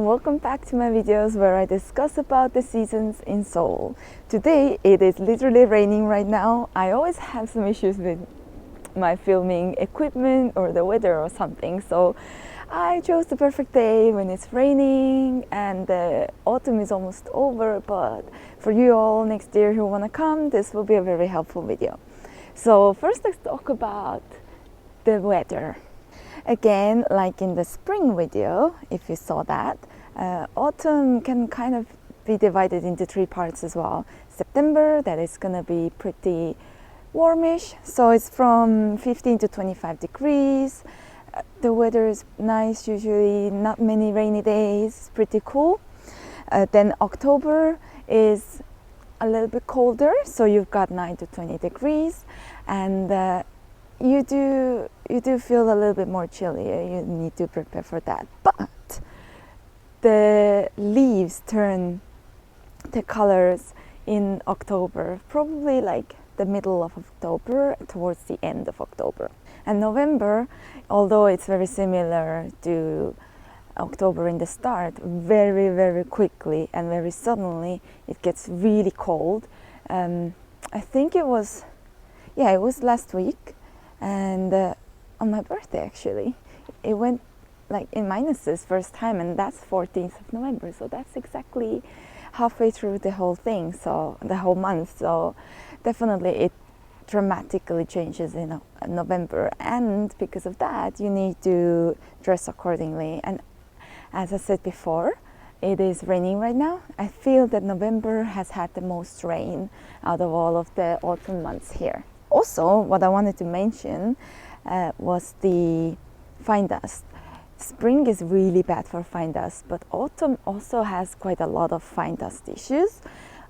and welcome back to my videos where I discuss about the seasons in Seoul. Today it is literally raining right now. I always have some issues with my filming equipment or the weather or something, so I chose the perfect day when it's raining and the autumn is almost over, but for you all next year who want to come, this will be a very helpful video. So first let's talk about the weather. Again, like in the spring video, if you saw that, autumn can kind of be divided into three parts as well. September, that is going to be pretty warmish, so it's from 15 to 25 degrees. The weather is nice, usually not many rainy days, pretty cool. Then October is a little bit colder, so you've got 9 to 20 degrees, and you do feel a little bit more chilly. You need to prepare for that. But the leaves turn the colors in October, probably like the middle of October towards the end of October. And November, although it's very similar to October in the start, very quickly and very suddenly it gets really cold. I think it was last week. And on my birthday, actually, it went like in minuses first time, and that's 14th of November. So that's exactly halfway through the whole thing, so the whole month. So definitely it dramatically changes in November, and because of that, you need to dress accordingly. And as I said before, it is raining right now. I feel that November has had the most rain out of all of the autumn months here. Also, what I wanted to mention was the fine dust. Spring is really bad for fine dust, but autumn also has quite a lot of fine dust issues,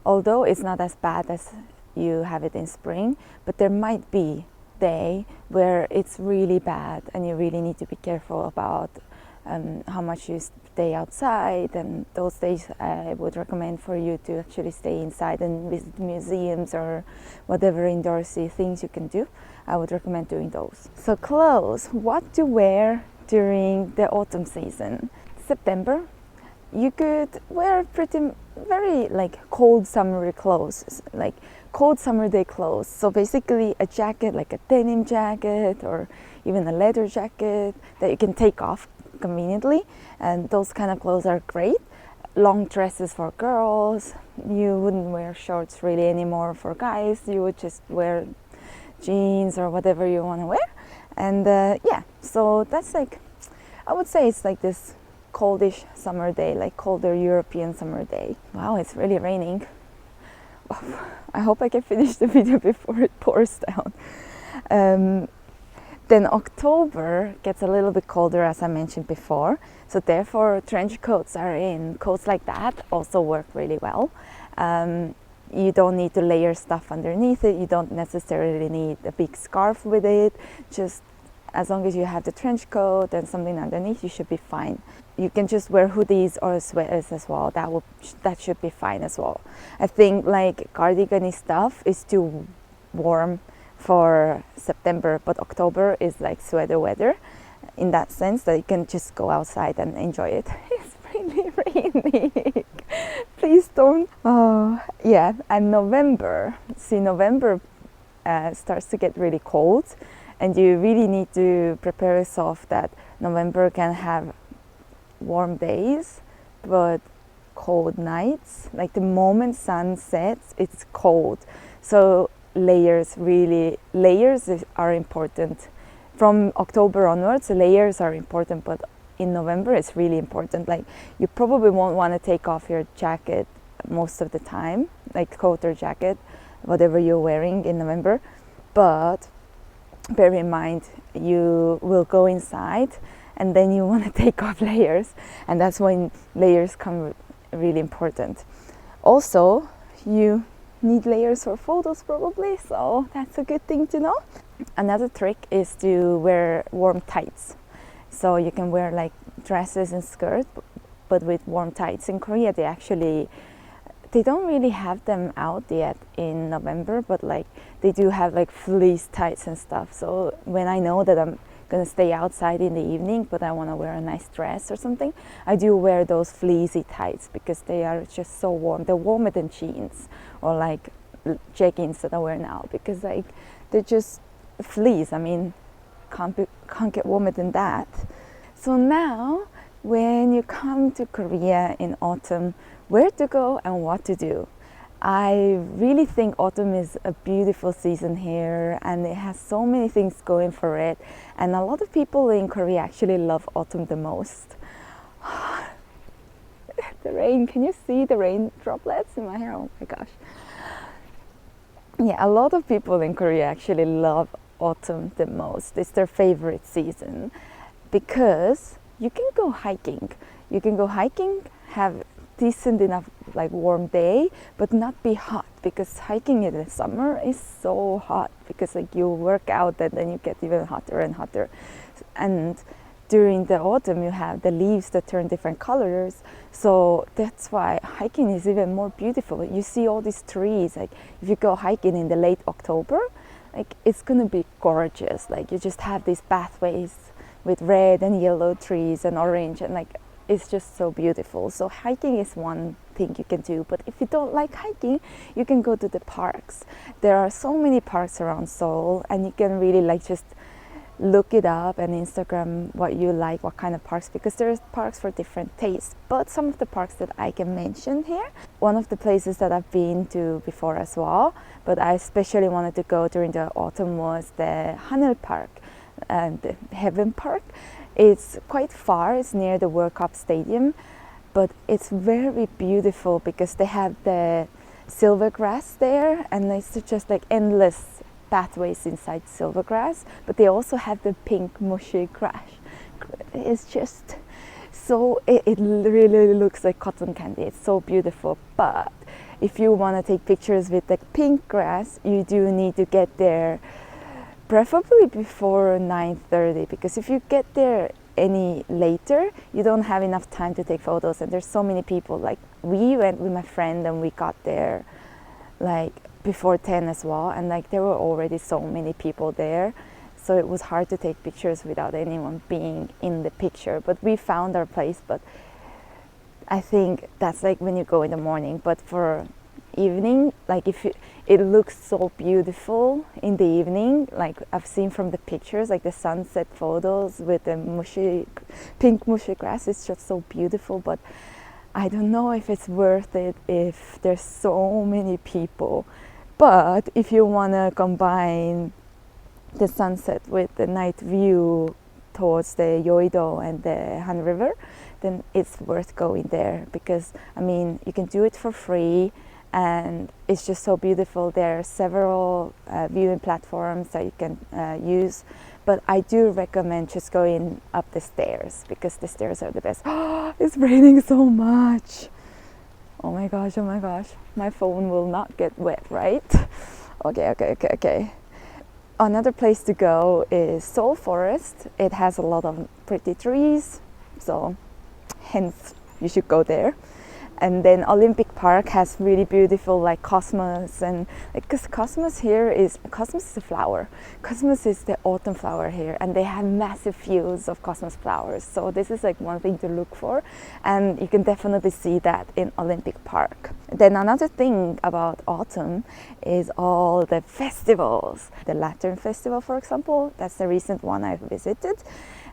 although it's not as bad as you have it in spring. But there might be a day where it's really bad and you really need to be careful about how much you stay outside, and those days I would recommend for you to actually stay inside and visit museums or whatever indoorsy things you can do. I would recommend doing those. So clothes, what to wear during the autumn season. September, you could wear very like cold summery clothes, like cold summer day clothes. So basically a jacket, like a denim jacket or even a leather jacket that you can take off conveniently, and those kind of clothes are great. Long dresses for girls. You wouldn't wear shorts really anymore for guys. You would just wear jeans or whatever you want to wear. And so that's like, I would say it's like this coldish summer day, like colder European summer day. Wow, it's really raining. I hope I can finish the video before it pours down. Then October gets a little bit colder, as I mentioned before, so therefore trench coats are in. Coats like that also work really well. You don't need to layer stuff underneath it. You don't necessarily need a big scarf with it. Just as long as you have the trench coat and something underneath, you should be fine. You can just wear hoodies or sweaters as well. That should be fine as well. I think like cardigan-y stuff is too warm for September, but October is like sweater weather in that sense that you can just go outside and enjoy it. It's really raining. Please don't. Oh yeah. And November starts to get really cold, and you really need to prepare yourself that November can have warm days but cold nights. Like the moment sun sets, it's cold, so layers are important. From October onwards, layers are important, but in November it's really important. Like you probably won't want to take off your jacket most of the time, like coat or jacket, whatever you're wearing in November, but bear in mind you will go inside and then you want to take off layers, and that's when layers come really important. Also, you need layers for photos probably, so that's a good thing to know. Another trick is to wear warm tights. So you can wear like dresses and skirts, but with warm tights. In Korea they don't really have them out yet in November, but like they do have like fleece tights and stuff. So when I know that I'm gonna stay outside in the evening, but I want to wear a nice dress or something, I do wear those fleecy tights because they are just so warm. They're warmer than jeans or like jeggings that I wear now, because like they're just fleece. I mean, can't get warmer than that. So now, when you come to Korea in autumn, where to go and what to do? I really think autumn is a beautiful season here, and it has so many things going for it. And a lot of people in Korea actually love autumn the most. The rain, can you see the rain droplets in my hair? Oh my gosh. Yeah, a lot of people in Korea actually love autumn the most. It's their favorite season because you can go hiking. You can go hiking, have decent enough like warm day, but not be hot, because hiking in the summer is so hot because like you work out and then you get even hotter and hotter. And during the autumn you have the leaves that turn different colors, so that's why hiking is even more beautiful. You see all these trees, like if you go hiking in the late October, like it's gonna be gorgeous. Like you just have these pathways with red and yellow trees and orange, and like it's just so beautiful. So hiking is one thing you can do, but if you don't like hiking, you can go to the parks. There are so many parks around Seoul, and you can really like just look it up and Instagram what you like, what kind of parks, because there's parks for different tastes. But some of the parks that I can mention here, one of the places that I've been to before as well, but I especially wanted to go during the autumn, was the Hanul Park and the Heaven Park. It's quite far, it's near the World Cup Stadium, but it's very beautiful because they have the silver grass there, and it's just like endless pathways inside silver grass, but they also have the pink mushy grass. It's just so, it really looks like cotton candy. It's so beautiful. But if you want to take pictures with the pink grass, you do need to get there preferably before 9:30, because if you get there any later, you don't have enough time to take photos, and there's so many people. Like we went with my friend and we got there like before 10 as well, and like there were already so many people there, so it was hard to take pictures without anyone being in the picture. But we found our place. But I think that's like when you go in the morning. But for evening, like it looks so beautiful in the evening. Like I've seen from the pictures, like the sunset photos with the pink mushy grass, it's just so beautiful. But I don't know if it's worth it if there's so many people. But if you want to combine the sunset with the night view towards the Yeouido and the Han River, then it's worth going there, because I mean you can do it for free and it's just so beautiful. There are several viewing platforms that you can use, but I do recommend just going up the stairs, because the stairs are the best. It's raining so much. Oh my gosh, my phone will not get wet, right? Okay. Another place to go is Seoul Forest. It has a lot of pretty trees, so hence you should go there. And then Olympic Park has really beautiful like cosmos, and because cosmos is a flower. Cosmos is the autumn flower here, and they have massive fields of cosmos flowers. So this is like one thing to look for, and you can definitely see that in Olympic Park. Then another thing about autumn is all the festivals. The Lantern Festival, for example, that's the recent one I visited,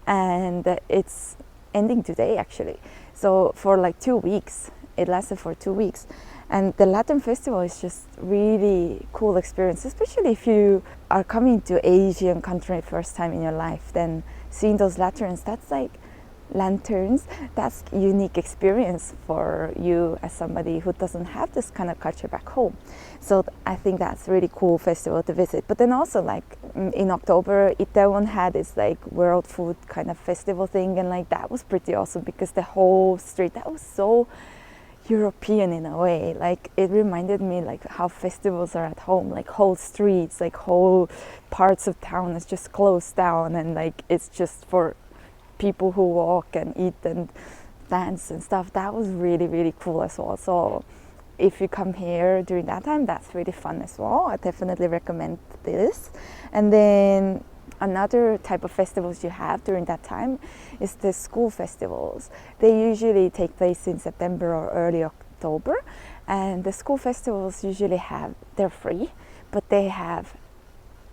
and it's ending today actually. So for like 2 weeks. It lasted for 2 weeks, and the Lantern Festival is just really cool experience, especially if you are coming to Asian country first time in your life. Then seeing those lanterns, that's like lanterns, that's unique experience for you as somebody who doesn't have this kind of culture back home. So I think that's a really cool festival to visit. But then also like in October, Itaewon had this like world food kind of festival thing, and like that was pretty awesome, because the whole street, that was so European in a way. Like it reminded me like how festivals are at home, like whole streets, like whole parts of town is just closed down, and like it's just for people who walk and eat and dance and stuff. That was really cool as well. So if you come here during that time, that's really fun as well. I definitely recommend this. And then Another type of festivals you have during that time is the school festivals. They usually take place in September or early October, and the school festivals usually they're free, but they have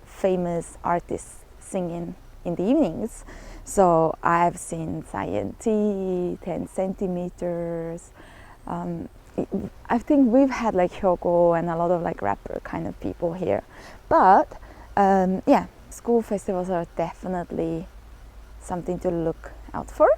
famous artists singing in the evenings. So I've seen Scienti, 10 centimeters. I think we've had like Hyoko and a lot of like rapper kind of people here. But yeah, school festivals are definitely something to look out for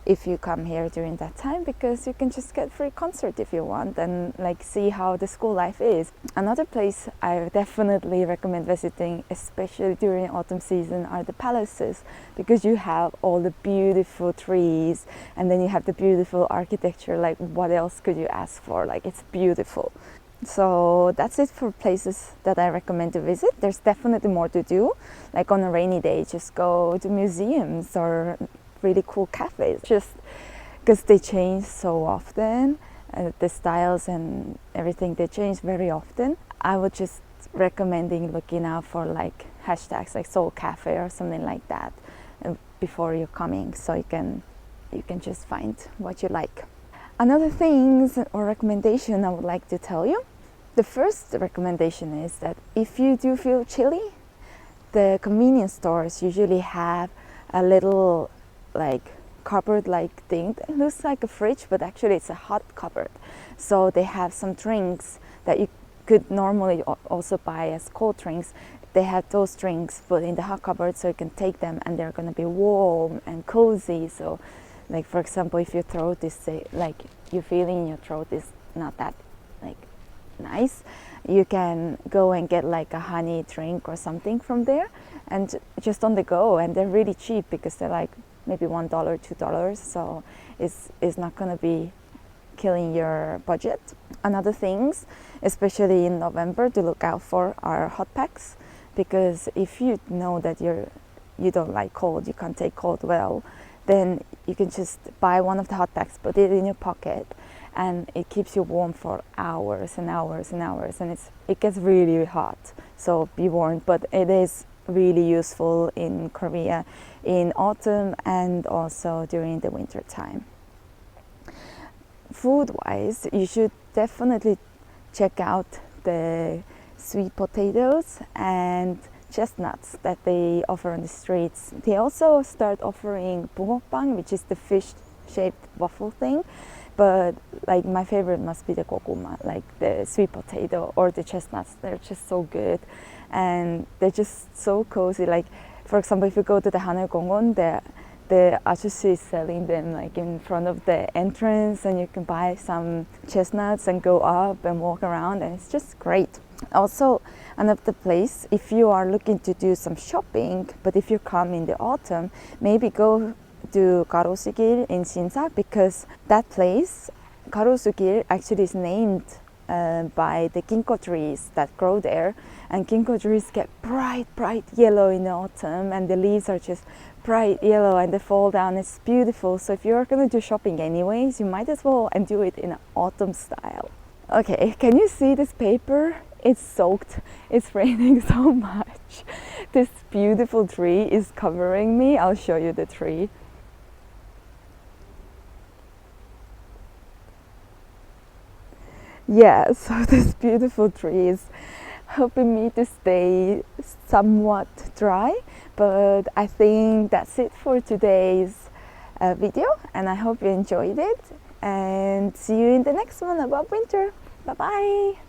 if you come here during that time, because you can just get free concert if you want and like see how the school life is. Another place I definitely recommend visiting, especially during autumn season, are the palaces, because you have all the beautiful trees and then you have the beautiful architecture. Like what else could you ask for? Like it's beautiful. So that's it for places that I recommend to visit. There's definitely more to do. Like on a rainy day, just go to museums or really cool cafes, just because they change so often. The styles and everything, they change very often. I would just recommending looking out for like hashtags like Seoul Cafe or something like that before you're coming, so you can just find what you like. Another things or recommendation I would like to tell you. The first recommendation is that if you do feel chilly, the convenience stores usually have a little like cupboard like thing that looks like a fridge, but actually it's a hot cupboard. So they have some drinks that you could normally also buy as cold drinks. They have those drinks put in the hot cupboard, so you can take them and they're going to be warm and cozy. So like for example, if your throat is like you're feeling your throat is not that like nice, you can go and get like a honey drink or something from there and just on the go, and they're really cheap because they're like maybe $1, $2, so it's not going to be killing your budget. Another things, especially in November, to look out for are hot packs, because if you know that you don't like cold, you can't take cold well, then you can just buy one of the hot packs, put it in your pocket, and it keeps you warm for hours and hours and hours, and it gets really hot, so be warned. But it is really useful in Korea in autumn and also during the winter time. Food wise, you should definitely check out the sweet potatoes and chestnuts that they offer on the streets. They also start offering bungeokbang, which is the fish shaped waffle thing, but like my favorite must be the gokuma, like the sweet potato or the chestnuts. They're just so good and they're just so cozy. Like for example, if you go to the Haneul-Gongon, the ajushi is selling them like in front of the entrance, and you can buy some chestnuts and go up and walk around, and it's just great. Also, another place, if you are looking to do some shopping, but if you come in the autumn, maybe go to Garosugil in Shinsa, because that place, Garosugil, actually is named by the ginkgo trees that grow there, and ginkgo trees get bright yellow in the autumn, and the leaves are just bright yellow and they fall down. It's beautiful. So if you're going to do shopping anyways, you might as well and do it in an autumn style. Okay, can you see this paper? It's soaked. It's raining so much. This beautiful tree is covering me. I'll show you the tree. Yeah, so this beautiful tree is helping me to stay somewhat dry, but I think that's it for today's video, and I hope you enjoyed it, and see you in the next one about winter. Bye bye.